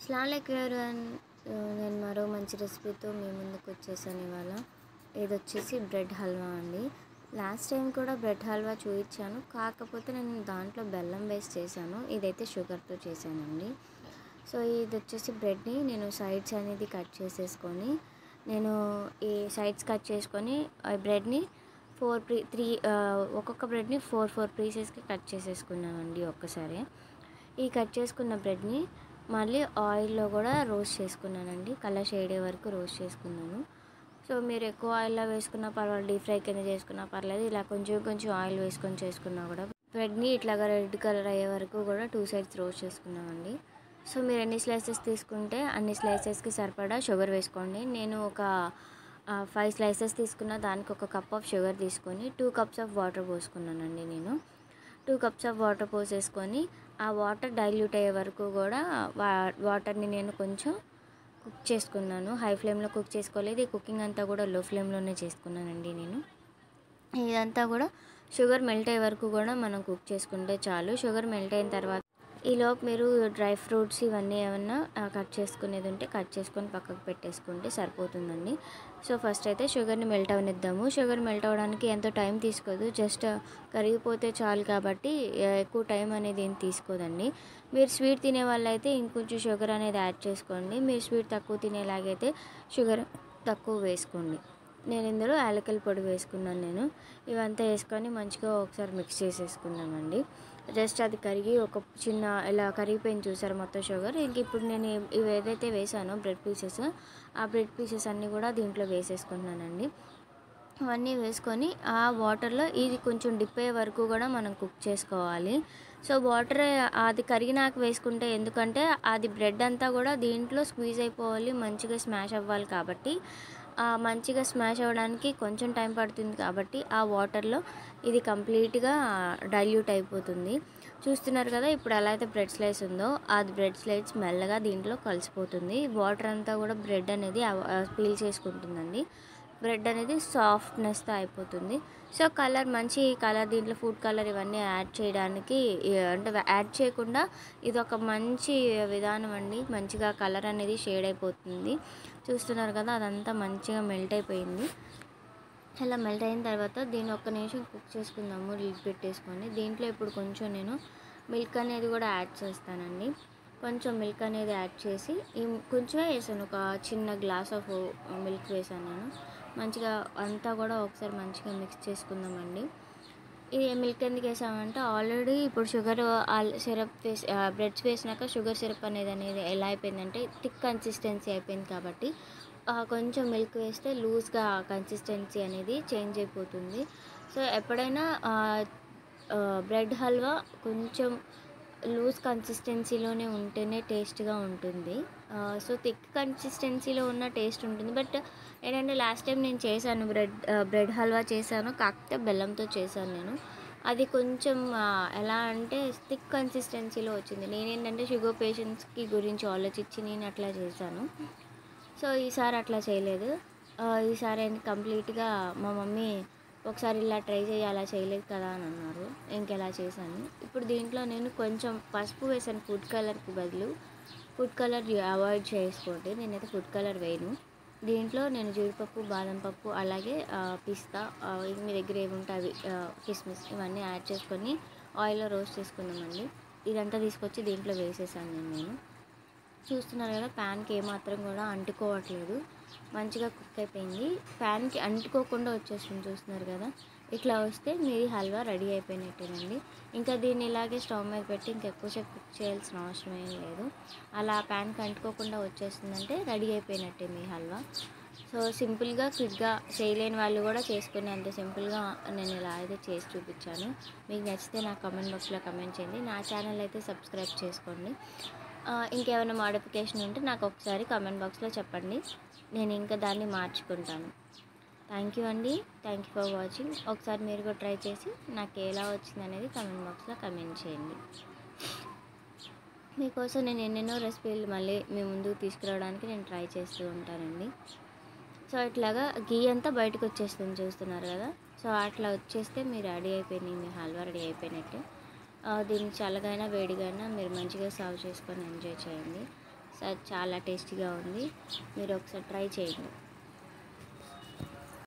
అస్సలాముఅలైకుం everyone. నేను మరో మంచి రెసిపీతో మీ ముందుకు వచ్చేసాను ఇవాళ. ఇది వచ్చేసి బ్రెడ్ హల్వా అండి. లాస్ట్ టైం కూడా బ్రెడ్ హల్వా చూపించాను, కాకపోతే నేను దాంట్లో బెల్లం వేసి చేశాను. ఇదైతే షుగర్తో చేశానండి. సో ఇది వచ్చేసి బ్రెడ్ని నేను సైడ్స్ అనేది కట్ చేసేసుకొని, నేను ఈ సైడ్స్ కట్ చేసుకొని బ్రెడ్ని ఒక్కొక్క బ్రెడ్ని ఫోర్ పీసెస్కి కట్ చేసేసుకున్నానండి ఒక్కసారి. ఈ కట్ చేసుకున్న బ్రెడ్ని మళ్ళీ ఆయిల్లో కూడా రోస్ట్ చేసుకున్నానండి. కలర్ షేడ్ అయ్యే వరకు రోస్ట్ చేసుకున్నాను. సో మీరు ఎక్కువ ఆయిల్లో వేసుకున్నా పర్వాలేదు, డీప్ ఫ్రై కింద చేసుకున్నా పర్లేదు, ఇలా కొంచెం కొంచెం ఆయిల్ వేసుకొని చేసుకున్నా కూడా. బ్రెడ్ని ఇట్లాగా రెడ్ కలర్ అయ్యే వరకు కూడా 2 సైడ్స్ రోస్ట్ చేసుకున్నామండి. సో మీరు ఎన్ని స్లైసెస్ తీసుకుంటే అన్ని స్లైసెస్కి సరిపడా షుగర్ వేసుకోండి. నేను ఒక 5 స్లైసెస్ తీసుకున్న, దానికి ఒక కప్ ఆఫ్ షుగర్ తీసుకొని 2 కప్స్ ఆఫ్ వాటర్ పోసుకున్నానండి. నేను 2 కప్స్ ఆఫ్ వాటర్ పోసేసుకొని ఆ వాటర్ డైల్యూట్ అయ్యే వరకు కూడా వాటర్ని నేను కొంచెం కుక్ చేసుకున్నాను. హై ఫ్లేమ్లో కుక్ చేసుకోలేదు, ఈ కుకింగ్ అంతా కూడా లో ఫ్లేమ్లోనే చేసుకున్నానండి నేను. ఇదంతా కూడా షుగర్ మెల్ట్ అయ్యే వరకు కూడా మనం కుక్ చేసుకుంటే చాలు. షుగర్ మెల్ట్ అయిన తర్వాత ఈలోపు మీరు డ్రై ఫ్రూట్స్ ఇవన్నీ ఏమన్నా కట్ చేసుకునేది ఉంటే కట్ చేసుకొని పక్కకు పెట్టేసుకుంటే సరిపోతుందండి. సో ఫస్ట్ అయితే షుగర్ని మెల్ట్ అవనిద్దాము. షుగర్ మెల్ట్ అవ్వడానికి ఎంతో టైం తీసుకోదు, జస్ట్ కరిగిపోతే చాలు కాబట్టి ఎక్కువ టైం అనేది ఏం తీసుకోదండి. మీరు స్వీట్ తినే వాళ్ళైతే ఇంకొంచెం షుగర్ అనేది యాడ్ చేసుకోండి. మీరు స్వీట్ తక్కువ తినేలాగైతే షుగర్ తక్కువ వేసుకోండి. నేను ఇందులో యాలకుల పొడి వేసుకున్నాను. నేను ఇవంతా వేసుకొని మంచిగా ఒకసారి మిక్స్ చేసేసుకున్నామండి. జస్ట్ అది కరిగి ఒక చిన్న ఇలా కరిగిపోయింది చూసారు మొత్తం షుగర్. ఇంక ఇప్పుడు నేను ఇవి ఏదైతే వేసానో బ్రెడ్ పీసెస్, ఆ బ్రెడ్ పీసెస్ అన్నీ కూడా దీంట్లో వేసేసుకుంటున్నానండి. అవన్నీ వేసుకొని ఆ వాటర్లో ఇది కొంచెం డిప్ అయ్యే వరకు కూడా మనం కుక్ చేసుకోవాలి. సో వాటర్ అది కరిగినాక వేసుకుంటే, ఎందుకంటే అది బ్రెడ్ అంతా కూడా దీంట్లో స్క్వీజ్ అయిపోవాలి, మంచిగా స్మాష్ అవ్వాలి కాబట్టి, మంచిగా స్మాష్ అవ్వడానికి కొంచెం టైం పడుతుంది కాబట్టి ఆ వాటర్లో ఇది కంప్లీట్గా డైల్యూట్ అయిపోతుంది. చూస్తున్నారు కదా, ఇప్పుడు ఎలా అయితే బ్రెడ్ స్లైస్ ఉందో అది బ్రెడ్ స్లైస్ మెల్లగా దీంట్లో కలిసిపోతుంది. వాటర్ అంతా కూడా బ్రెడ్ అనేది పీల్ చేసుకుంటుందండి. బ్రెడ్ అనేది సాఫ్ట్నెస్తో అయిపోతుంది. సో కలర్, మంచి కలర్, దీంట్లో ఫుడ్ కలర్ ఇవన్నీ యాడ్ చేయడానికి అంటే యాడ్ చేయకుండా ఇది ఒక మంచి విధానం అండి. మంచిగా కలర్ అనేది షేడ్ అయిపోతుంది. చూస్తున్నారు కదా, అదంతా మంచిగా మెల్ట్ అయిపోయింది. ఇలా మెల్ట్ అయిన తర్వాత దీన్ని ఒక్క నిమిషం కుక్ చేసుకుందాము లిడ్ పెట్టేసుకొని. దీంట్లో ఇప్పుడు కొంచెం నేను మిల్క్ అనేది కూడా యాడ్ చేస్తానండి. కొంచెం మిల్క్ అనేది యాడ్ చేసి, కొంచెమే వేసాను, ఒక చిన్న గ్లాస్ ఆఫ్ మిల్క్ వేసాను నేను. మంచిగా అంతా కూడా ఒకసారి మంచిగా మిక్స్ చేసుకుందామండి. ఇది మిల్క్ ఎందుకు వేసామంటే, ఆల్రెడీ ఇప్పుడు షుగర్ సిరప్ వేసి బ్రెడ్స్ వేసినాక షుగర్ సిరప్ అనేది ఎలా అయిపోయిందంటే థిక్ కన్సిస్టెన్సీ అయిపోయింది కాబట్టి కొంచెం మిల్క్ వేస్తే లూజ్గా కన్సిస్టెన్సీ అనేది చేంజ్ అయిపోతుంది. సో ఎప్పుడైనా బ్రెడ్ హల్వా కొంచెం లూజ్ కన్సిస్టెన్సీలోనే ఉంటేనే టేస్ట్గా ఉంటుంది. సో థిక్ కన్సిస్టెన్సీలో ఉన్న టేస్ట్ ఉంటుంది. బట్ ఏంటంటే లాస్ట్ టైం నేను చేశాను బ్రెడ్ హల్వా చేశాను, కాకపోతే బెల్లంతో చేశాను నేను. అది కొంచెం ఎలా అంటే థిక్ కన్సిస్టెన్సీలో వచ్చింది. నేనేంటంటే షుగర్ పేషెంట్స్కి గురించి ఆలోచించి నేను అట్లా చేశాను. సో ఈసారి అట్లా చేయలేదు. ఈసారి కంప్లీట్గా మా మమ్మీ ఒకసారి ఇలా ట్రై చేయి, అలా చేయలేదు కదా అని అన్నారు. ఇంకెలా చేశాను. ఇప్పుడు దీంట్లో నేను కొంచెం పసుపు వేసాను ఫుడ్ కలర్కి బదులు. ఫుడ్ కలర్ అవాయిడ్ చేసుకోండి, నేనైతే ఫుడ్ కలర్ వేయను. దీంట్లో నేను జీడిపప్పు, బాదం పప్పు, అలాగే పిస్తా, మీ దగ్గర ఏముంటే అవి, కిస్మిస్, ఇవన్నీ యాడ్ చేసుకొని ఆయిల్లో రోస్ట్ చేసుకున్నామండి. ఇదంతా తీసుకొచ్చి దీంట్లో వేసేసాను నేను. చూస్తున్నారు కదా, ప్యాన్కి ఏమాత్రం కూడా అంటుకోవట్లేదు, మంచిగా కుక్ అయిపోయింది. ప్యాన్కి అంటుకోకుండా వచ్చేస్తుంది. చూస్తున్నారు కదా, ఇట్లా వస్తే మీది హల్వా రెడీ అయిపోయినట్టేనండి. ఇంకా దీన్ని ఇలాగే స్టవ్ మీద పెట్టి ఇంకెక్కువసేపు కుక్ చేయాల్సిన అవసరం ఏం లేదు. అలా ప్యాన్కి అంటుకోకుండా వచ్చేస్తుందంటే రెడీ అయిపోయినట్టే మీ హల్వా. సో సింపుల్గా, క్విక్గా, చేయలేని వాళ్ళు కూడా చేసుకునే అంత సింపుల్గా నేను ఇలా అయితే చేసి చూపించాను. మీకు నచ్చితే నాకు కామెంట్ బాక్స్లో కామెంట్ చేయండి. నా ఛానల్ అయితే సబ్స్క్రైబ్ చేసుకోండి. ఇంకేమైనా మోడిఫికేషన్ ఉంటే నాకు ఒకసారి కామెంట్ బాక్స్లో చెప్పండి, నేను ఇంకా దాన్ని మార్చుకుంటాను. థ్యాంక్ యూ అండి, థ్యాంక్ యూ ఫర్ వాచింగ్. ఒకసారి మీరు కూడా ట్రై చేసి నాకు ఎలా వచ్చింది అనేది కామెంట్ బాక్స్లో కామెంట్ చేయండి. మీకోసం నేను ఎన్నెన్నో రెసిపీలు మళ్ళీ మీ ముందుకు తీసుకురావడానికి నేను ట్రై చేస్తూ ఉంటానండి. సో ఇట్లాగా గీ అంతా బయటకు వచ్చేస్తుంది. చూస్తున్నారు కదా, సో అట్లా వచ్చేస్తే మీరు రెడీ అయిపోయింది, మీ హల్వా రెడీ అయిపోయినట్టే. దీన్ని చల్లగైనా వేడిగైనా మీరు మంచిగా సర్వ్ చేసుకొని ఎంజాయ్ చేయండి. సో అది చాలా టేస్టీగా ఉంది. మీరు ఒకసారి ట్రై చేయండి.